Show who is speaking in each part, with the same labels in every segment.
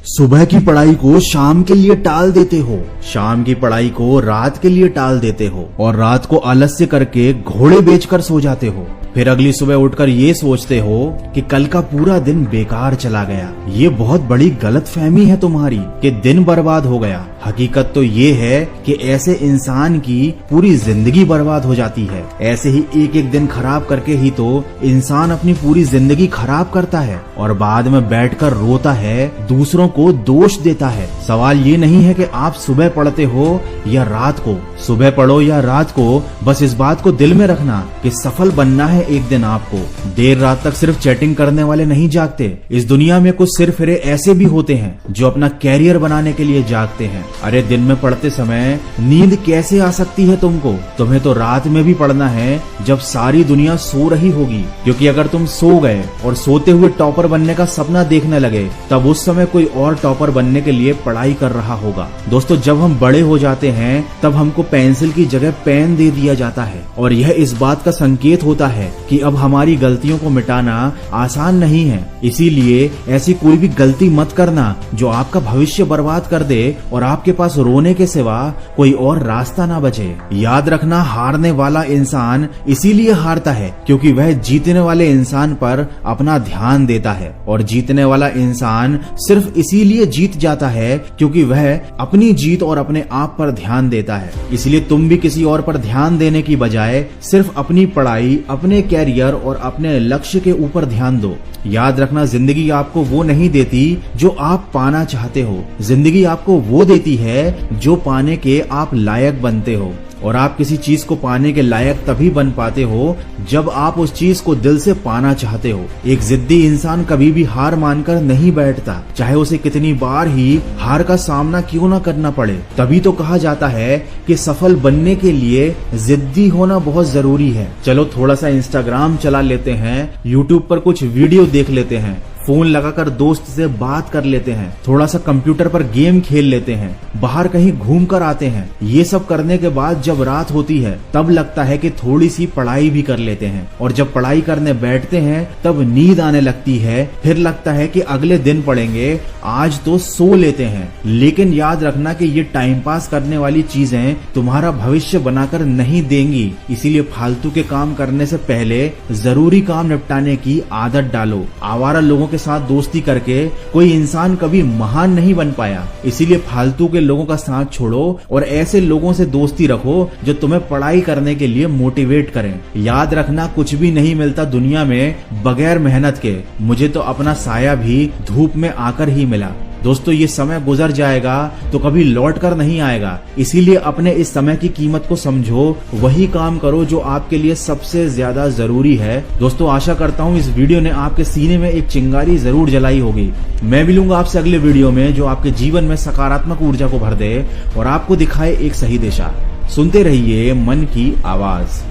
Speaker 1: सुबह की पढ़ाई को शाम के लिए टाल देते हो, शाम की पढ़ाई को रात के लिए टाल देते हो और रात को आलस्य करके घोड़े बेचकर सो जाते हो। फिर अगली सुबह उठकर ये सोचते हो कि कल का पूरा दिन बेकार चला गया। ये बहुत बड़ी गलतफहमी है तुम्हारी कि दिन बर्बाद हो गया। हकीकत तो ये है कि ऐसे इंसान की पूरी जिंदगी बर्बाद हो जाती है। ऐसे ही एक एक दिन खराब करके ही तो इंसान अपनी पूरी जिंदगी खराब करता है और बाद में बैठकर रोता है, दूसरों को दोष देता है। सवाल ये नहीं है कि आप सुबह पढ़ते हो या रात को, सुबह पढ़ो या रात को, बस इस बात को दिल में रखना कि सफल बनना है एक दिन आपको। देर रात तक सिर्फ चैटिंग करने वाले नहीं जागते। इस दुनिया में कुछ सिरफिरे ऐसे भी होते हैं जो अपना कैरियर बनाने के लिए जागते हैं। अरे दिन में पढ़ते समय नींद कैसे आ सकती है तुमको? तुम्हें तो रात में भी पढ़ना है जब सारी दुनिया सो रही होगी, क्योंकि अगर तुम सो गए और सोते हुए टॉपर बनने का सपना देखने लगे तब उस समय कोई और टॉपर बनने के लिए पढ़ाई कर रहा होगा। दोस्तों, जब हम बड़े हो जाते हैं तब हमको पेंसिल की जगह पेन दे दिया जाता है और यह इस बात का संकेत होता है कि अब हमारी गलतियों को मिटाना आसान नहीं है। इसीलिए ऐसी कोई भी गलती मत करना जो आपका भविष्य बर्बाद कर दे और आपके पास रोने के सिवा कोई और रास्ता ना बचे। याद रखना, हारने वाला इंसान इसीलिए हारता है क्योंकि वह जीतने वाले इंसान पर अपना ध्यान देता है और जीतने वाला इंसान सिर्फ इसीलिए जीत जाता है क्योंकि वह अपनी जीत और अपने आप पर ध्यान देता है। इसलिए तुम भी किसी और पर ध्यान देने की बजाय सिर्फ अपनी पढ़ाई, अपने कैरियर और अपने लक्ष्य के ऊपर ध्यान दो। याद रखना, जिंदगी आपको वो नहीं देती जो आप पाना चाहते हो, जिंदगी आपको वो देती है जो पाने के आप लायक बनते हो। और आप किसी चीज को पाने के लायक तभी बन पाते हो जब आप उस चीज को दिल से पाना चाहते हो। एक जिद्दी इंसान कभी भी हार मानकर नहीं बैठता, चाहे उसे कितनी बार ही हार का सामना क्यों ना करना पड़े। तभी तो कहा जाता है कि सफल बनने के लिए जिद्दी होना बहुत जरूरी है। चलो थोड़ा सा इंस्टाग्राम चला लेते हैं, यूट्यूब पर कुछ वीडियो देख लेते हैं, फोन लगाकर दोस्त से बात कर लेते हैं, थोड़ा सा कंप्यूटर पर गेम खेल लेते हैं, बाहर कहीं घूम कर आते हैं। ये सब करने के बाद जब रात होती है तब लगता है कि थोड़ी सी पढ़ाई भी कर लेते हैं और जब पढ़ाई करने बैठते हैं तब नींद आने लगती है। फिर लगता है कि अगले दिन पढ़ेंगे, आज तो सो लेते हैं। लेकिन याद रखना कि ये टाइम पास करने वाली चीजें तुम्हारा भविष्य बनाकर नहीं देंगी। इसीलिए फालतू के काम करने से पहले जरूरी काम निपटाने की आदत डालो। आवारा लोगों के साथ दोस्ती करके कोई इंसान कभी महान नहीं बन पाया। इसीलिए फालतू के लोगों का साथ छोड़ो और ऐसे लोगों से दोस्ती रखो जो तुम्हें पढ़ाई करने के लिए मोटिवेट करें। याद रखना, कुछ भी नहीं मिलता दुनिया में बगैर मेहनत के। मुझे तो अपना साया भी धूप में आकर ही मिला। दोस्तों, ये समय गुजर जाएगा तो कभी लौट कर नहीं आएगा। इसीलिए अपने इस समय की कीमत को समझो, वही काम करो जो आपके लिए सबसे ज्यादा जरूरी है। दोस्तों, आशा करता हूँ इस वीडियो ने आपके सीने में एक चिंगारी जरूर जलाई होगी। मैं मिलूंगा आपसे अगले वीडियो में जो आपके जीवन में सकारात्मक ऊर्जा को भर दे और आपको दिखाए एक सही दिशा। सुनते रहिए मन की आवाज।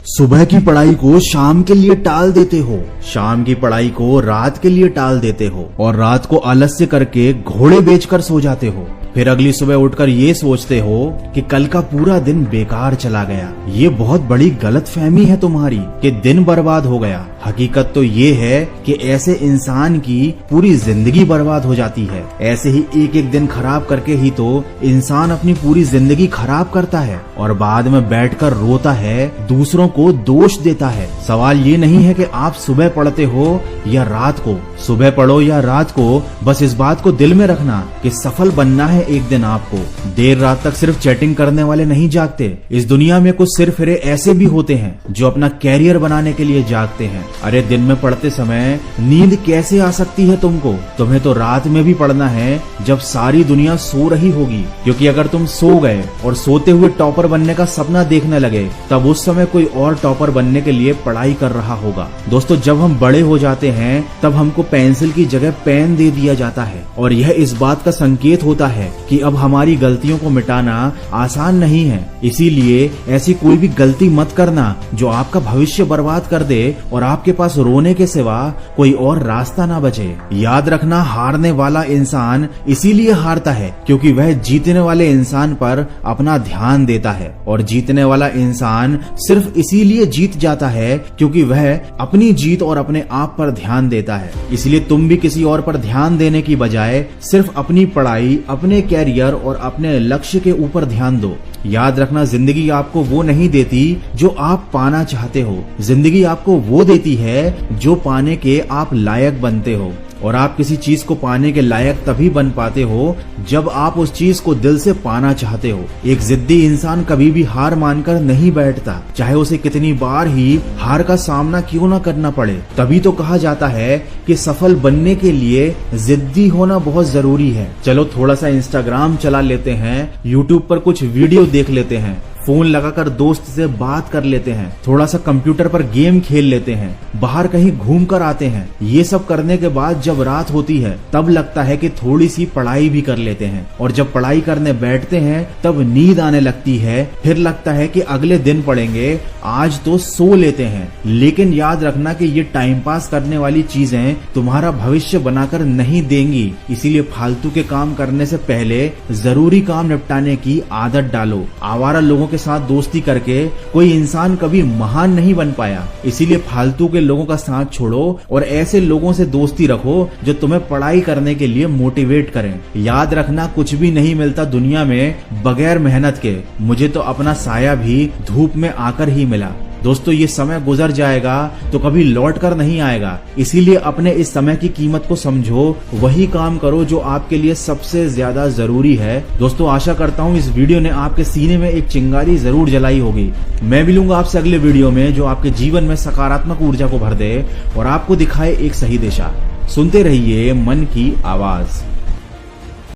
Speaker 1: सुबह की पढ़ाई को शाम के लिए टाल देते हो, शाम की पढ़ाई को रात के लिए टाल देते हो और रात को आलस्य करके घोड़े बेचकर सो जाते हो। फिर अगली सुबह उठकर ये सोचते हो कि कल का पूरा दिन बेकार चला गया। ये बहुत बड़ी गलतफहमी है तुम्हारी कि दिन बर्बाद हो गया। हकीकत तो ये है कि ऐसे इंसान की पूरी जिंदगी बर्बाद हो जाती है। ऐसे ही एक एक दिन खराब करके ही तो इंसान अपनी पूरी जिंदगी खराब करता है और बाद में बैठकर रोता है, दूसरों को दोष देता है। सवाल ये नहीं है कि आप सुबह पढ़ते हो या रात को, सुबह पढ़ो या रात को, बस इस बात को दिल में रखना कि सफल बनना है एक दिन आपको। देर रात तक सिर्फ चैटिंग करने वाले नहीं जागते। इस दुनिया में कुछ सिरफिरे ऐसे भी होते हैं जो अपना कैरियर बनाने के लिए जागते हैं। अरे दिन में पढ़ते समय नींद कैसे आ सकती है तुमको? तुम्हें तो रात में भी पढ़ना है जब सारी दुनिया सो रही होगी, क्योंकि अगर तुम सो गए और सोते हुए टॉपर बनने का सपना देखने लगे तब उस समय कोई और टॉपर बनने के लिए पढ़ाई कर रहा होगा। दोस्तों, जब हम बड़े हो जाते हैं तब हमको पेंसिल की जगह पेन दे दिया जाता है और यह इस बात का संकेत होता है कि अब हमारी गलतियों को मिटाना आसान नहीं है। इसीलिए ऐसी कोई भी गलती मत करना जो आपका भविष्य बर्बाद कर दे और आपके आपके पास रोने के सिवा कोई और रास्ता ना बचे। याद रखना, हारने वाला इंसान इसीलिए हारता है क्योंकि वह जीतने वाले इंसान पर अपना ध्यान देता है, और जीतने वाला इंसान सिर्फ इसीलिए जीत जाता है क्योंकि वह अपनी जीत और अपने आप पर ध्यान देता है। इसलिए तुम भी किसी और पर ध्यान देने की बजाय सिर्फ अपनी पढ़ाई, अपने कैरियर और अपने लक्ष्य के ऊपर ध्यान दो। याद रखना, जिंदगी आपको वो नहीं देती जो आप पाना चाहते हो, जिंदगी आपको वो देती है जो पाने के आप लायक बनते हो। और आप किसी चीज को पाने के लायक तभी बन पाते हो जब आप उस चीज को दिल से पाना चाहते हो। एक जिद्दी इंसान कभी भी हार मानकर नहीं बैठता, चाहे उसे कितनी बार ही हार का सामना क्यों ना करना पड़े। तभी तो कहा जाता है कि सफल बनने के लिए जिद्दी होना बहुत जरूरी है। चलो थोड़ा सा इंस्टाग्राम चला लेते हैं, यूट्यूब पर कुछ वीडियो देख लेते हैं, फोन लगाकर दोस्त से बात कर लेते हैं, थोड़ा सा कंप्यूटर पर गेम खेल लेते हैं, बाहर कहीं घूम कर आते हैं। ये सब करने के बाद जब रात होती है तब लगता है कि थोड़ी सी पढ़ाई भी कर लेते हैं, और जब पढ़ाई करने बैठते हैं तब नींद आने लगती है। फिर लगता है कि अगले दिन पढ़ेंगे, आज तो सो लेते हैं। लेकिन याद रखना कि ये टाइम पास करने वाली चीजें तुम्हारा भविष्य बनाकर नहीं देंगी। इसीलिए फालतू के काम करने से पहले जरूरी काम निपटाने की आदत डालो। आवारा लोगों के साथ दोस्ती करके कोई इंसान कभी महान नहीं बन पाया। इसीलिए फालतू के लोगों का साथ छोड़ो और ऐसे लोगों से दोस्ती रखो जो तुम्हें पढ़ाई करने के लिए मोटिवेट करें। याद रखना, कुछ भी नहीं मिलता दुनिया में बगैर मेहनत के। मुझे तो अपना साया भी धूप में आकर ही मिला। दोस्तों, ये समय गुजर जाएगा तो कभी लौट कर नहीं आएगा। इसीलिए अपने इस समय की कीमत को समझो, वही काम करो जो आपके लिए सबसे ज्यादा जरूरी है। दोस्तों, आशा करता हूँ इस वीडियो ने आपके सीने में एक चिंगारी जरूर जलाई होगी। मैं मिलूंगा आपसे अगले वीडियो में जो आपके जीवन में सकारात्मक ऊर्जा को भर दे और आपको दिखाए एक सही दिशा। सुनते रहिए मन की आवाज।